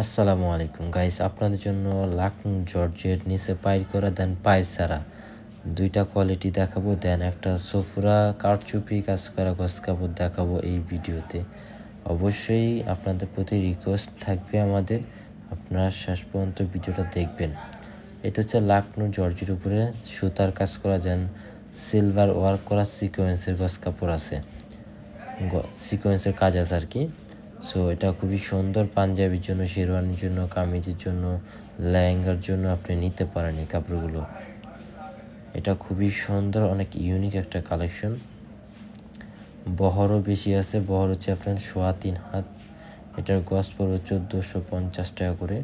আসসালামু আলাইকুম গাইস, আপনাদের জন্য লাকনো জর্জেট নিচে পাইর করা দেন পাইর ছাড়া দুইটা কোয়ালিটি দেখাবো। দেন একটা সোফরা কারচুপি কাজ করা গস কাপড় দেখাবো এই ভিডিওতে। অবশ্যই আপনাদের প্রতি রিকোয়েস্ট থাকবে আমাদের, আপনারা শেষ পর্যন্ত ভিডিওটা দেখবেন। এটা হচ্ছে লাকনো জর্জের উপরে সুতার কাজ করা, দেন সিলভার ওয়ার্ক করা সিকোয়েন্সের গস কাপড় আছে, সিকোয়েন্সের কাজ আছে আর কি। সো এটা খুবই সুন্দর, পাঞ্জাবির জন্য, শেরওয়ানির জন্য, কামিজের জন্য, লেহেঙ্গার জন্য আপনি নিতে পারেন এই কাপড়গুলো। এটা খুবই সুন্দর, অনেক ইউনিক একটা কালেকশন। বহরও বেশি আছে, বহর হচ্ছে আপনার 3.25 হাত। এটার গজ পড়বে 1450 টাকা করে।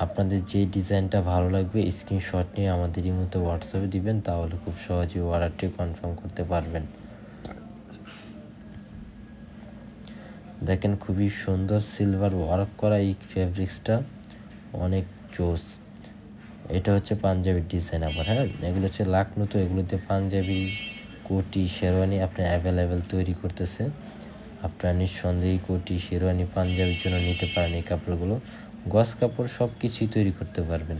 আপনাদের যে ডিজাইনটা ভালো লাগবে স্ক্রিনশট নিয়ে আমাদের এই মতো হোয়াটসঅ্যাপে দিবেন, তাহলে খুব সহজেই অর্ডারটি কনফার্ম করতে পারবেন। দেখেন খুবই সুন্দর সিলভার ওয়ার্ক করা এই ফেব্রিক্সটা, অনেক জোস। এটা হচ্ছে পাঞ্জাবির ডিজাইন আবার। এগুলো হচ্ছে লাকনো, তো এগুলোতে পাঞ্জাবি, কোটি, শেরওয়ানি আপনি অ্যাভেলেবেল তৈরি করতেছে। আপনার নিঃসন্দেহে কোটি, শেরওয়ানি, পাঞ্জাবির জন্য নিতে পারেন এই কাপড়গুলো। গস কাপড় সব কিছুই তৈরি করতে পারবেন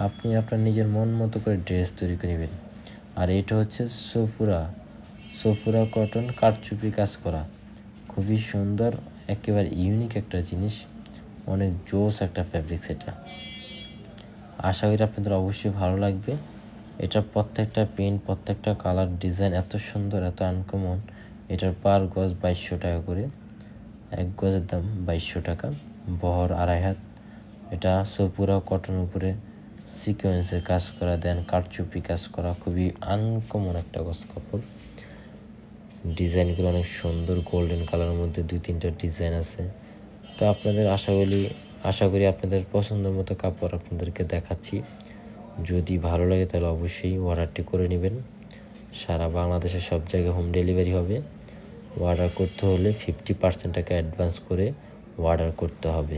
আপনি, আপনার নিজের মন মতো করে ড্রেস তৈরি করে নেবেন। আর এটা হচ্ছে সোফুরা কটন কারচুপি কাজ করা, খুবই সুন্দর, একেবারে ইউনিক একটা জিনিস, অনেক জোস একটা ফ্যাব্রিক্স এটা। আশা করি আপনাদের অবশ্যই ভালো লাগবে। এটা প্রত্যেকটা প্রিন্ট, প্রত্যেকটা কালার, ডিজাইন এত সুন্দর, এত আনকমন। এটার পার গজ 2200 টাকা করে, এক গজের দাম 2200 টাকা। বহর 2.5 হাত। এটা সোপুরা কটন উপরে সিকোয়েন্সের কাজ করা, দেন কারচুপি কাজ করা, খুবই আনকমন একটা গজ কাপড়। ডিজাইনগুলো অনেক সুন্দর, গোল্ডেন কালারের মধ্যে 2-3টা ডিজাইন আছে। তো আপনাদের আশা করি আপনাদের পছন্দের মতো কাপড় আপনাদেরকে দেখাচ্ছি। যদি ভালো লাগে তাহলে অবশ্যই অর্ডারটি করে নেবেন। সারা বাংলাদেশের সব জায়গায় হোম ডেলিভারি হবে। অর্ডার করতে হলে 50% টাকা অ্যাডভান্স করে অর্ডার করতে হবে।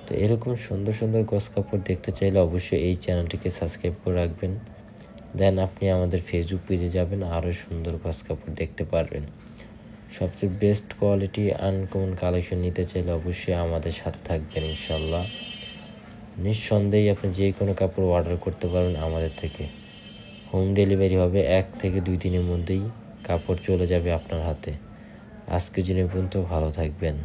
তো এরকম সুন্দর সুন্দর গস কাপড় দেখতে চাইলে অবশ্যই এই চ্যানেলটিকে সাবস্ক্রাইব করে রাখবেন। দেন আপনি আমাদের ফেসবুক পেজে যাবেন, আরও সুন্দর গস কাপড় দেখতে পারবেন। সবচেয়ে বেস্ট কোয়ালিটি আনকমন কালেকশন নিতে চাইলে অবশ্যই আমাদের সাথে থাকবেন ইনশাল্লাহ। নিঃসন্দেহে আপনি যে কোনো কাপড় অর্ডার করতে পারবেন আমাদের থেকে। হোম ডেলিভারি হবে, 1 থেকে 2 দিনের মধ্যেই কাপড় চলে যাবে আপনার হাতে। আজকের জন্য পর্যন্ত ভালো থাকবেন।